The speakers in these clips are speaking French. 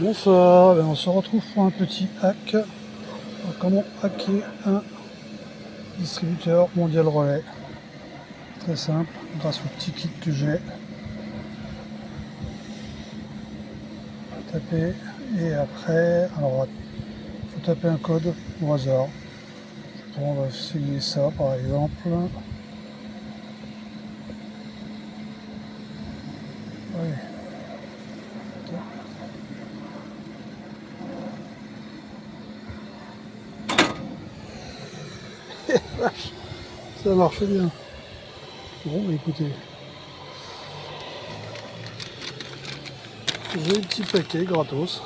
Bonsoir, on se retrouve pour un petit hack. Comment hacker un distributeur mondial relais. Très simple, grâce au petit kit que j'ai. Taper et après, alors il faut taper un code au hasard. On va essayer ça par exemple. Oui. Ça marche bien. Bon, écoutez, j'ai un petit paquet gratos.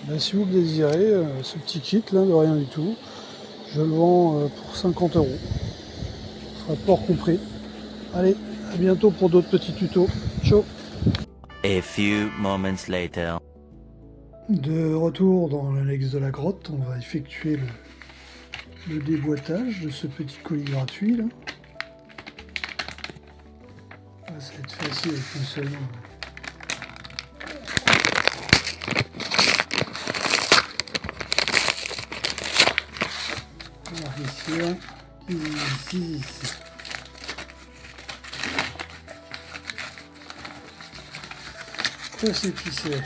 Ben, si vous le désirez, ce petit kit là de rien du tout, je le vends pour 50 €. Rapport compris. Allez, à bientôt pour d'autres petits tutos. Ciao. A few moments later. De retour dans l'annexe de la grotte, on va effectuer le déboîtage de ce petit colis gratuit là. Ah, ça va être facile avec une seule main. Alors ici, ici. Ça c'est tissé.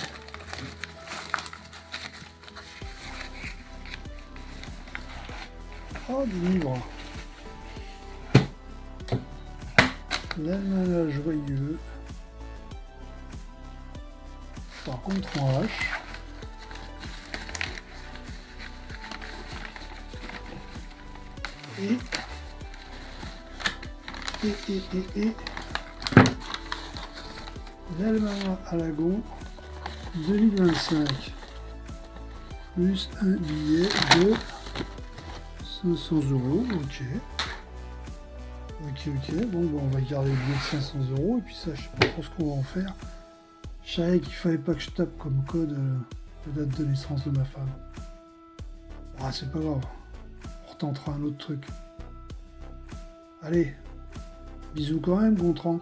Oh, du livre. L'almanach joyeux. Par contre en H. Et l'almanach Alagon 2025 plus un billet de 500 €. Ok. Bon, on va garder le billet de 500 € et puis ça, je sais pas trop ce qu'on va en faire. Je savais qu'il fallait pas que je tape comme code la date de naissance de ma femme. Ah, c'est pas grave. On retentera un autre truc. Allez, bisous quand même, Gontran.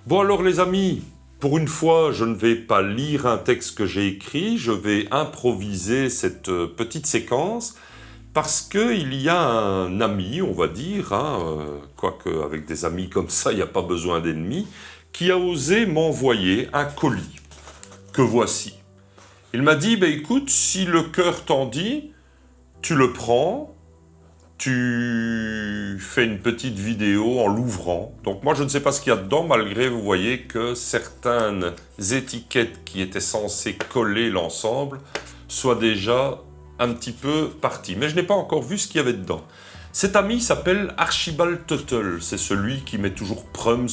Bon alors les amis, pour une fois, je ne vais pas lire un texte que j'ai écrit, je vais improviser cette petite séquence parce qu'il y a un ami, on va dire, quoique avec des amis comme ça, il n'y a pas besoin d'ennemis, qui a osé m'envoyer un colis, que voici. Il m'a dit, écoute, si le cœur t'en dit, tu le prends, tu fais une petite vidéo en l'ouvrant. Donc moi je ne sais pas ce qu'il y a dedans, malgré vous voyez que certaines étiquettes qui étaient censées coller l'ensemble soient déjà un petit peu parties. Mais je n'ai pas encore vu ce qu'il y avait dedans. Cet ami s'appelle Archibald Tuttle, c'est celui qui met toujours prums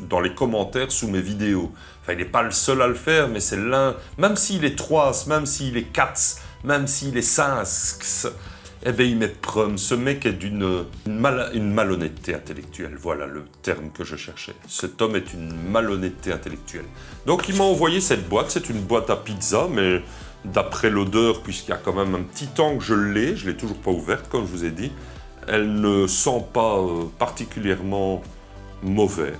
dans les commentaires sous mes vidéos. Enfin il n'est pas le seul à le faire, mais c'est l'un, même s'il est 3, même s'il est 4, même s'il est 5, eh bien, il met prom. Ce mec est d'une malhonnêteté intellectuelle. Voilà le terme que je cherchais. Cet homme est une malhonnêteté intellectuelle. Donc, il m'a envoyé cette boîte. C'est une boîte à pizza, mais d'après l'odeur, puisqu'il y a quand même un petit temps que je l'ai toujours pas ouverte, comme je vous ai dit, elle ne sent pas particulièrement mauvais.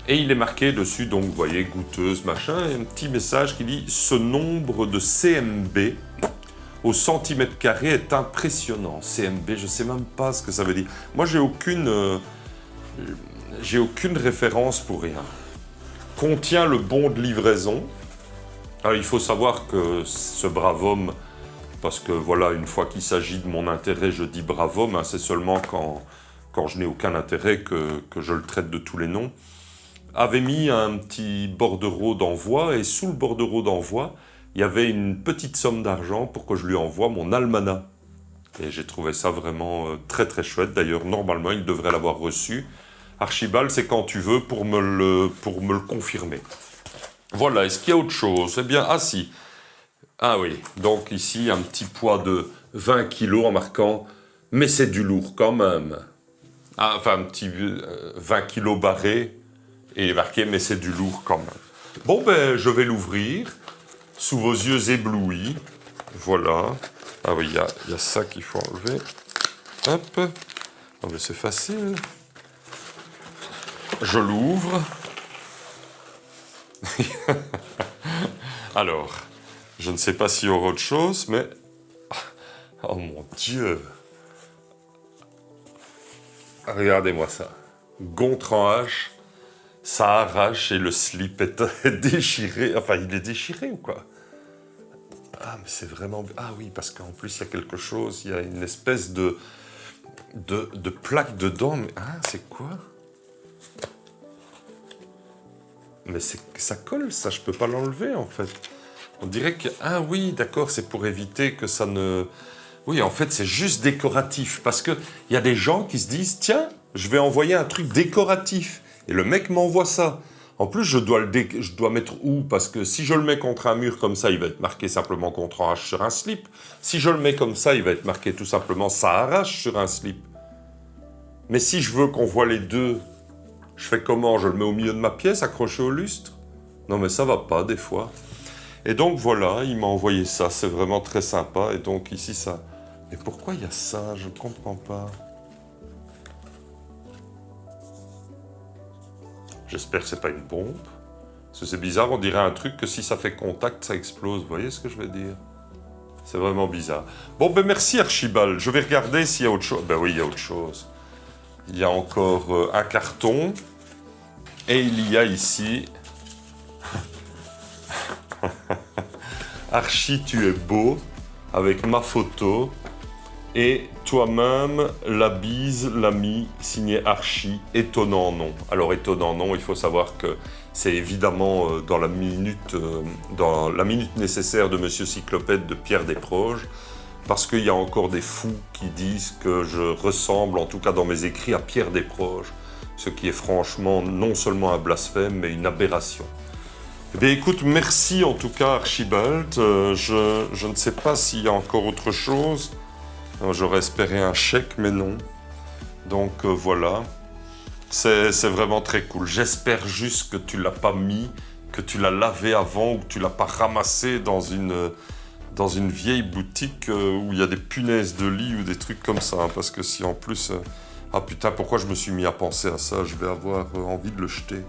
Et il est marqué dessus, donc, vous voyez, goûteuse, machin, et un petit message qui dit « Ce nombre de CMB » au centimètre carré est impressionnant. CMB, je ne sais même pas ce que ça veut dire. Moi, j'ai aucune référence pour rien. Contient le bon de livraison. Alors, il faut savoir que ce brave homme, parce que voilà, une fois qu'il s'agit de mon intérêt, je dis brave homme, c'est seulement quand je n'ai aucun intérêt que je le traite de tous les noms, avait mis un petit bordereau d'envoi, et sous le bordereau d'envoi, il y avait une petite somme d'argent pour que je lui envoie mon almanach. Et j'ai trouvé ça vraiment très très chouette. D'ailleurs, normalement, il devrait l'avoir reçu. Archibald, c'est quand tu veux pour me le confirmer. Voilà, est-ce qu'il y a autre chose? Eh bien, ah si. Ah oui, donc ici, un petit poids de 20 kg en marquant « Mais c'est du lourd quand même ». Ah, enfin, un petit 20 kg barré et marqué « Mais c'est du lourd quand même ». Bon, ben, je vais l'ouvrir sous vos yeux éblouis. Voilà. Ah oui, il y a ça qu'il faut enlever. Hop. Oh, mais c'est facile. Je l'ouvre. Alors, je ne sais pas s'il y aura autre chose, mais... Oh mon Dieu! Regardez-moi ça. Gontran H, ça arrache et le slip est déchiré. Enfin, il est déchiré ou quoi? Ah, mais c'est vraiment... Ah oui, parce qu'en plus, il y a quelque chose, il y a une espèce de plaque dedans. Mais... Ah, c'est quoi? Mais ça colle, ça, je peux pas l'enlever, en fait. On dirait que... Ah oui, d'accord, c'est pour éviter que ça ne... Oui, en fait, c'est juste décoratif. Parce qu'il y a des gens qui se disent, tiens, je vais envoyer un truc décoratif. Et le mec m'envoie ça. En plus, je dois mettre où? Parce que si je le mets contre un mur comme ça, il va être marqué simplement Gontran H sur un slip. Si je le mets comme ça, il va être marqué tout simplement ça arrache sur un slip. Mais si je veux qu'on voit les deux, je fais comment? Je le mets au milieu de ma pièce, accroché au lustre? Non, mais ça va pas, des fois. Et donc, voilà, il m'a envoyé ça. C'est vraiment très sympa. Et donc, ici, ça... Mais pourquoi il y a ça? Je ne comprends pas. J'espère que c'est pas une bombe. Parce que c'est bizarre, on dirait un truc que si ça fait contact, ça explose. Vous voyez ce que je veux dire? C'est vraiment bizarre. Bon, ben merci Archibald. Je vais regarder s'il y a autre chose. Ben oui, il y a autre chose. Il y a encore un carton. Et il y a ici... Archie, tu es beau, avec ma photo. Et toi-même, la bise, l'ami, signé Archie, étonnant nom. Alors, étonnant nom, il faut savoir que c'est évidemment dans la minute nécessaire de Monsieur Cyclopède de Pierre Desproges, parce qu'il y a encore des fous qui disent que je ressemble, en tout cas dans mes écrits, à Pierre Desproges, ce qui est franchement non seulement un blasphème, mais une aberration. Eh bien, écoute, merci en tout cas, Archibald. Je ne sais pas s'il y a encore autre chose. J'aurais espéré un chèque, mais non. Donc voilà, c'est vraiment très cool. J'espère juste que tu ne l'as pas mis, que tu l'as lavé avant ou que tu ne l'as pas ramassé dans une vieille boutique où il y a des punaises de lit ou des trucs comme ça. Hein, parce que si en plus... Ah putain, pourquoi je me suis mis à penser à ça? Je vais avoir envie de le jeter.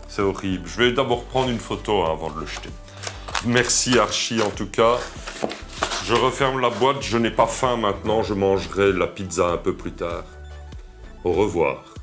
C'est horrible. Je vais d'abord prendre une photo avant de le jeter. Merci Archie en tout cas. Je referme la boîte, je n'ai pas faim maintenant, je mangerai la pizza un peu plus tard. Au revoir.